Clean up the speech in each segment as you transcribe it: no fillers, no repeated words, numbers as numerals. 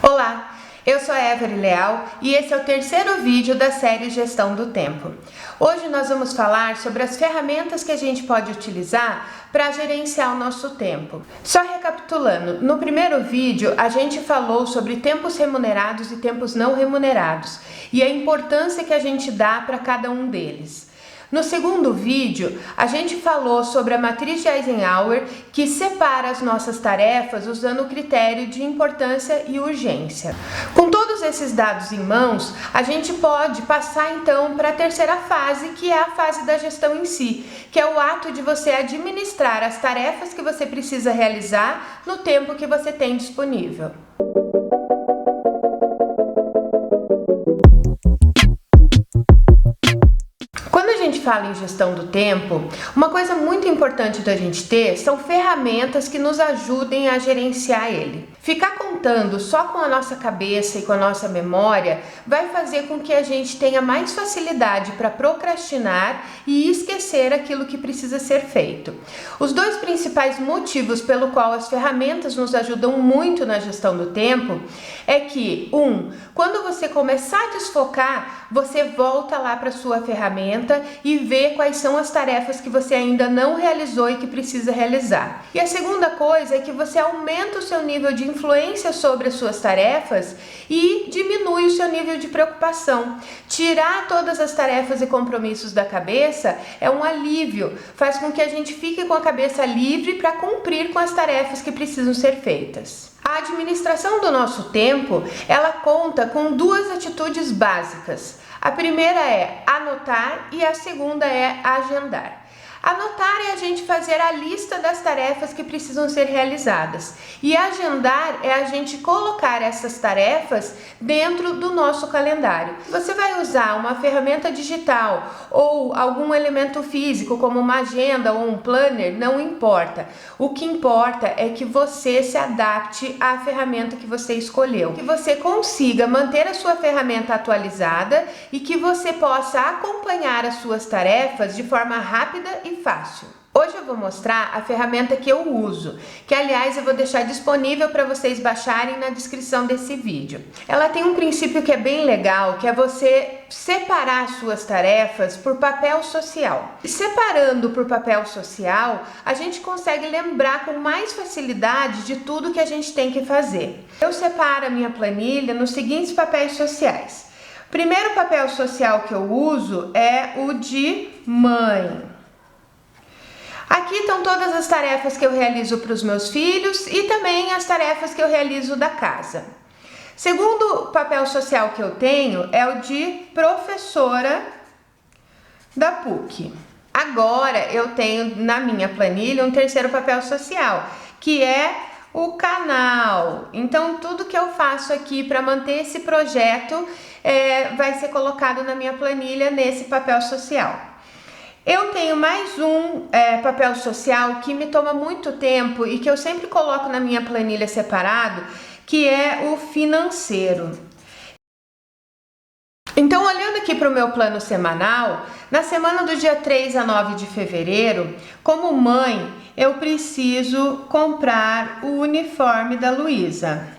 Olá, eu sou a Every Leal e esse é o terceiro vídeo da série Gestão do Tempo. Hoje nós vamos falar sobre as ferramentas que a gente pode utilizar para gerenciar o nosso tempo. Só recapitulando, no primeiro vídeo a gente falou sobre tempos remunerados e tempos não remunerados e a importância que a gente dá para cada um deles. No segundo vídeo, a gente falou sobre a matriz de Eisenhower, que separa as nossas tarefas usando o critério de importância e urgência. Com todos esses dados em mãos, a gente pode passar então para a terceira fase, que é a fase da gestão em si, que é o ato de você administrar as tarefas que você precisa realizar no tempo que você tem disponível. Fala em gestão do tempo, uma coisa muito importante da gente ter são ferramentas que nos ajudem a gerenciar ele. Ficar contando só com a nossa cabeça e com a nossa memória vai fazer com que a gente tenha mais facilidade para procrastinar e esquecer aquilo que precisa ser feito. Os dois principais motivos pelo qual as ferramentas nos ajudam muito na gestão do tempo é que, quando você começar a desfocar, você volta lá para sua ferramenta e vê quais são as tarefas que você ainda não realizou e que precisa realizar. E a segunda coisa é que você aumenta o seu nível de influência sobre as suas tarefas e diminui o seu nível de preocupação. Tirar todas as tarefas e compromissos da cabeça é um alívio, faz com que a gente fique com a cabeça livre para cumprir com as tarefas que precisam ser feitas. A administração do nosso tempo, ela conta com duas atitudes básicas. A primeira é anotar e a segunda é agendar. Anotar é a gente fazer a lista das tarefas que precisam ser realizadas e agendar é a gente colocar essas tarefas dentro do nosso calendário. Você vai usar uma ferramenta digital ou algum elemento físico como uma agenda ou um planner, não importa. O que importa é que você se adapte à ferramenta que você escolheu, que você consiga manter a sua ferramenta atualizada e que você possa acompanhar as suas tarefas de forma rápida e fácil. Hoje eu vou mostrar a ferramenta que eu uso, que aliás eu vou deixar disponível para vocês baixarem na descrição desse vídeo. Ela tem um princípio que é bem legal, que é você separar as suas tarefas por papel social. E separando por papel social, a gente consegue lembrar com mais facilidade de tudo que a gente tem que fazer. Eu separo a minha planilha nos seguintes papéis sociais. O primeiro papel social que eu uso é o de mãe. Aqui estão todas as tarefas que eu realizo para os meus filhos e também as tarefas que eu realizo da casa. Segundo papel social que eu tenho é o de professora da PUC. Agora eu tenho na minha planilha um terceiro papel social, que é o canal. Então tudo que eu faço aqui para manter esse projeto vai ser colocado na minha planilha nesse papel social. Eu tenho mais um papel social que me toma muito tempo e que eu sempre coloco na minha planilha separado, que é o financeiro. Então, olhando aqui para o meu plano semanal, na semana do dia 3 a 9 de fevereiro, como mãe, eu preciso comprar o uniforme da Luísa.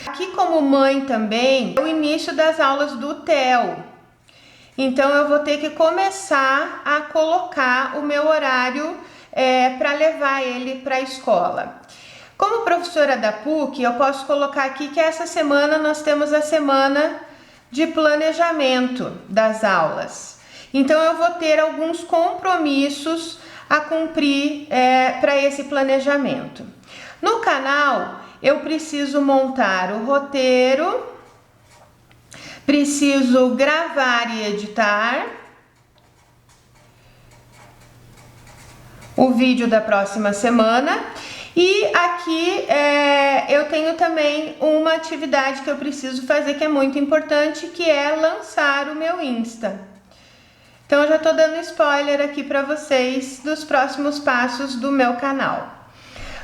Aqui como mãe também, é o início das aulas do Theo. Então eu vou ter que começar a colocar o meu horário para levar ele para a escola. Como professora da PUC, eu posso colocar aqui que essa semana nós temos a semana de planejamento das aulas. Então eu vou ter alguns compromissos a cumprir para esse planejamento. No canal, eu preciso montar o roteiro, preciso gravar e editar o vídeo da próxima semana e aqui eu tenho também uma atividade que eu preciso fazer que é muito importante, que é lançar o meu Insta. Então eu já tô dando spoiler aqui para vocês dos próximos passos do meu canal.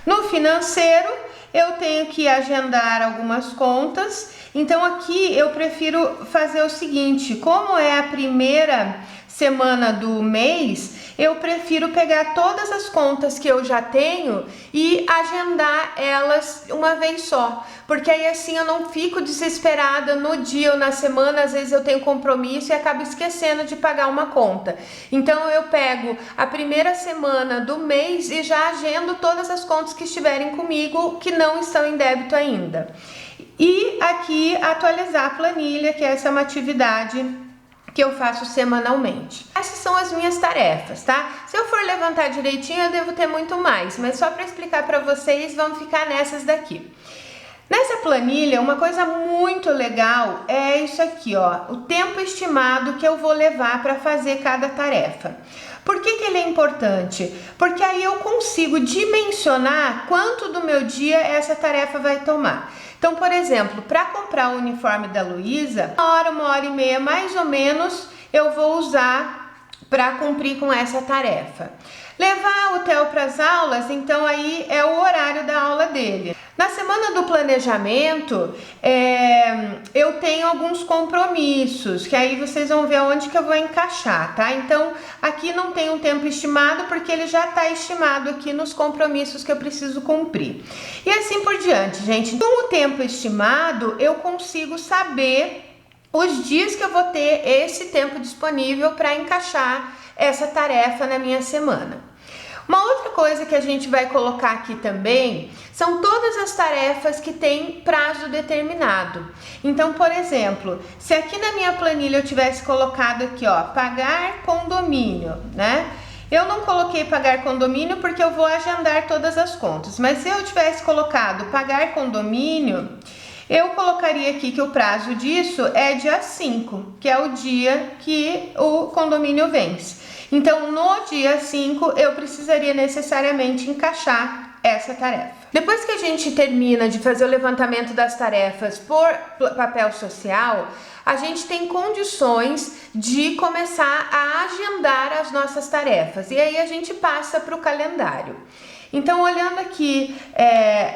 No financeiro, eu tenho que agendar algumas contas. Então aqui eu prefiro fazer o seguinte: como é a primeira semana do mês, eu prefiro pegar todas as contas que eu já tenho e agendar elas uma vez só, porque aí assim eu não fico desesperada no dia ou na semana. Às vezes eu tenho compromisso e acabo esquecendo de pagar uma conta. Então eu pego a primeira semana do mês e já agendo todas as contas que estiverem comigo que não estão em débito ainda. E aqui atualizar a planilha, que essa é uma atividade que eu faço semanalmente. Essas são as minhas tarefas, tá? Se eu for levantar direitinho, eu devo ter muito mais, mas só para explicar para vocês, vamos ficar nessas daqui. Nessa planilha, uma coisa muito legal é isso aqui, ó, o tempo estimado que eu vou levar para fazer cada tarefa. Por que ele é importante? Porque aí eu consigo dimensionar quanto do meu dia essa tarefa vai tomar. Então, por exemplo, para comprar o uniforme da Luísa, uma hora e meia mais ou menos eu vou usar para cumprir com essa tarefa. Levar o Theo para as aulas, então aí é o horário da aula dele. Na semana do planejamento, eu tenho alguns compromissos, que aí vocês vão ver onde que eu vou encaixar, tá? Então, aqui não tem um tempo estimado, porque ele já está estimado aqui nos compromissos que eu preciso cumprir. E assim por diante, gente. Com o tempo estimado, eu consigo saber os dias que eu vou ter esse tempo disponível para encaixar essa tarefa na minha semana. Uma outra coisa que a gente vai colocar aqui também são todas as tarefas que têm prazo determinado. Então, por exemplo, se aqui na minha planilha eu tivesse colocado aqui, ó, pagar condomínio, né? Eu não coloquei pagar condomínio porque eu vou agendar todas as contas, mas se eu tivesse colocado pagar condomínio, eu colocaria aqui que o prazo disso é dia 5, que é o dia que o condomínio vence. Então, no dia 5, eu precisaria necessariamente encaixar essa tarefa. Depois que a gente termina de fazer o levantamento das tarefas por papel social, a gente tem condições de começar a agendar as nossas tarefas. E aí a gente passa para o calendário. Então, olhando aqui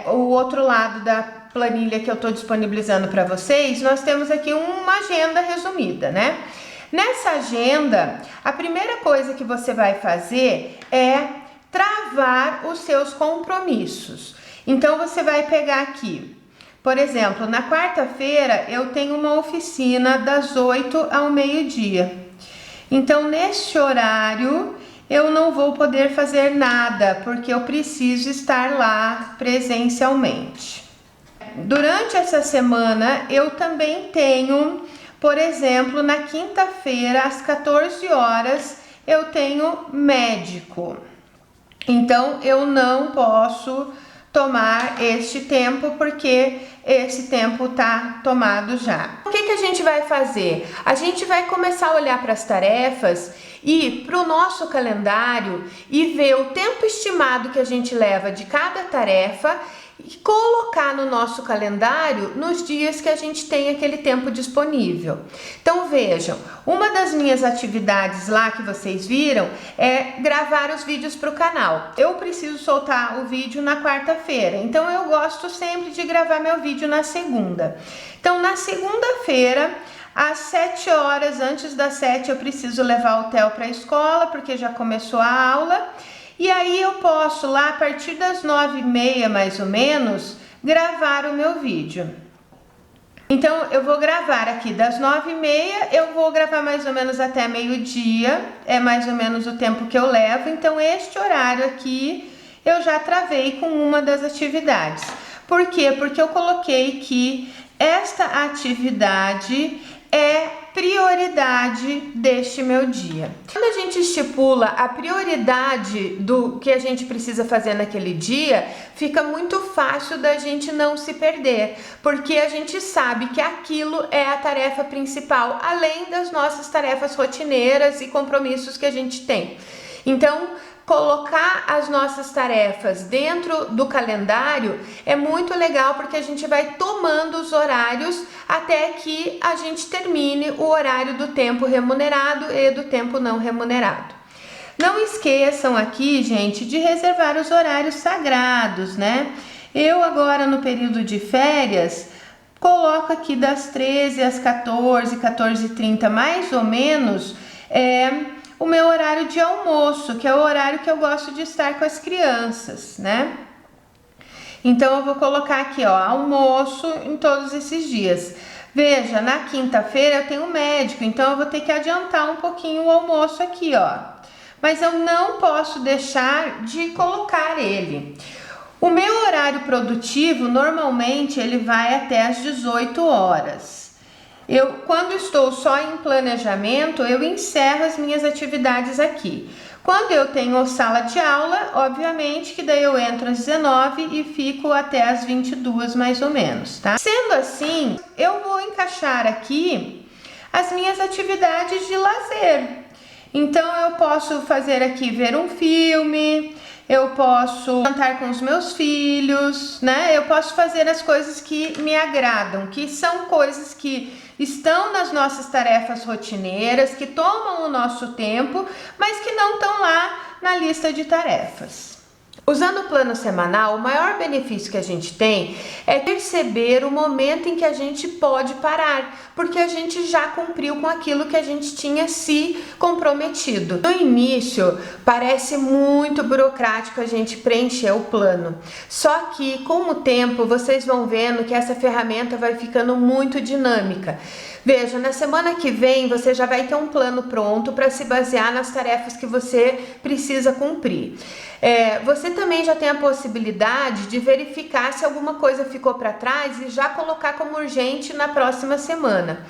o outro lado da planilha que eu estou disponibilizando para vocês, nós temos aqui uma agenda resumida, né? Nessa agenda, a primeira coisa que você vai fazer é travar os seus compromissos. Então, você vai pegar aqui, por exemplo, na quarta-feira eu tenho uma oficina das 8 ao meio-dia. Então, neste horário, eu não vou poder fazer nada, porque eu preciso estar lá presencialmente. Durante essa semana, eu também tenho, por exemplo, na quinta-feira, às 14 horas, eu tenho médico. Então, eu não posso tomar este tempo, porque esse tempo tá tomado já. O que a gente vai fazer? A gente vai começar a olhar para as tarefas e para o nosso calendário e ver o tempo estimado que a gente leva de cada tarefa e colocar no nosso calendário nos dias que a gente tem aquele tempo disponível. Então vejam, uma das minhas atividades lá que vocês viram é gravar os vídeos para o canal. Eu preciso soltar o vídeo na quarta-feira, então eu gosto sempre de gravar meu vídeo na segunda. Então na segunda-feira, às 7 horas, antes das 7, eu preciso levar o Theo para a escola, porque já começou a aula. E aí eu posso lá, a partir das 9h30 mais ou menos, gravar o meu vídeo. Então eu vou gravar aqui das 9h30, eu vou gravar mais ou menos até meio-dia, é mais ou menos o tempo que eu levo. Então este horário aqui eu já travei com uma das atividades. Por quê? Porque eu coloquei que esta atividade é prioridade deste meu dia. Quando a gente estipula a prioridade do que a gente precisa fazer naquele dia, fica muito fácil da gente não se perder, porque a gente sabe que aquilo é a tarefa principal, além das nossas tarefas rotineiras e compromissos que a gente tem. Então, colocar as nossas tarefas dentro do calendário é muito legal, porque a gente vai tomando os horários até que a gente termine o horário do tempo remunerado e do tempo não remunerado. Não esqueçam aqui, gente, de reservar os horários sagrados, né? Eu agora no período de férias coloco aqui das 13 às 14, 14h30 mais ou menos, o meu horário de almoço, que é o horário que eu gosto de estar com as crianças, né? Então eu vou colocar aqui, ó, almoço em todos esses dias. Veja, na quinta-feira eu tenho médico, então eu vou ter que adiantar um pouquinho o almoço aqui, ó. Mas eu não posso deixar de colocar ele. O meu horário produtivo, normalmente, ele vai até às 18 horas. Quando estou só em planejamento, eu encerro as minhas atividades aqui. Quando eu tenho sala de aula, obviamente que daí eu entro às 19 e fico até às 22 mais ou menos, tá? Sendo assim, eu vou encaixar aqui as minhas atividades de lazer. Então eu posso fazer aqui ver um filme, eu posso cantar com os meus filhos, né? Eu posso fazer as coisas que me agradam, que são coisas que estão nas nossas tarefas rotineiras, que tomam o nosso tempo, mas que não estão lá na lista de tarefas. Usando o plano semanal, o maior benefício que a gente tem é perceber o momento em que a gente pode parar, porque a gente já cumpriu com aquilo que a gente tinha se comprometido. No início, parece muito burocrático a gente preencher o plano, só que com o tempo vocês vão vendo que essa ferramenta vai ficando muito dinâmica. Veja, na semana que vem você já vai ter um plano pronto para se basear nas tarefas que você precisa cumprir. Você também já tem a possibilidade de verificar se alguma coisa ficou para trás e já colocar como urgente na próxima semana.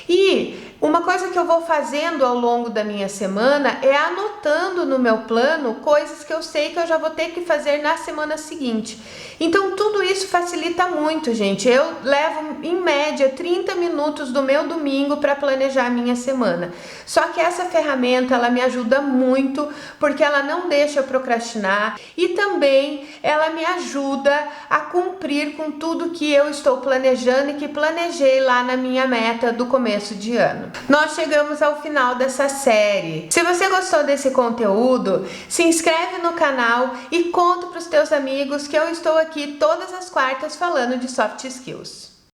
E uma coisa que eu vou fazendo ao longo da minha semana é anotando no meu plano coisas que eu sei que eu já vou ter que fazer na semana seguinte. Então tudo isso facilita muito, gente. Eu levo em média 30 minutos do meu domingo para planejar a minha semana. Só que essa ferramenta ela me ajuda muito porque ela não deixa eu procrastinar e também ela me ajuda a cumprir com tudo que eu estou planejando e que planejei lá na minha meta do começo de ano. Nós chegamos ao final dessa série. Se você gostou desse conteúdo, se inscreve no canal e conta para os teus amigos que eu estou aqui todas as quartas falando de soft skills.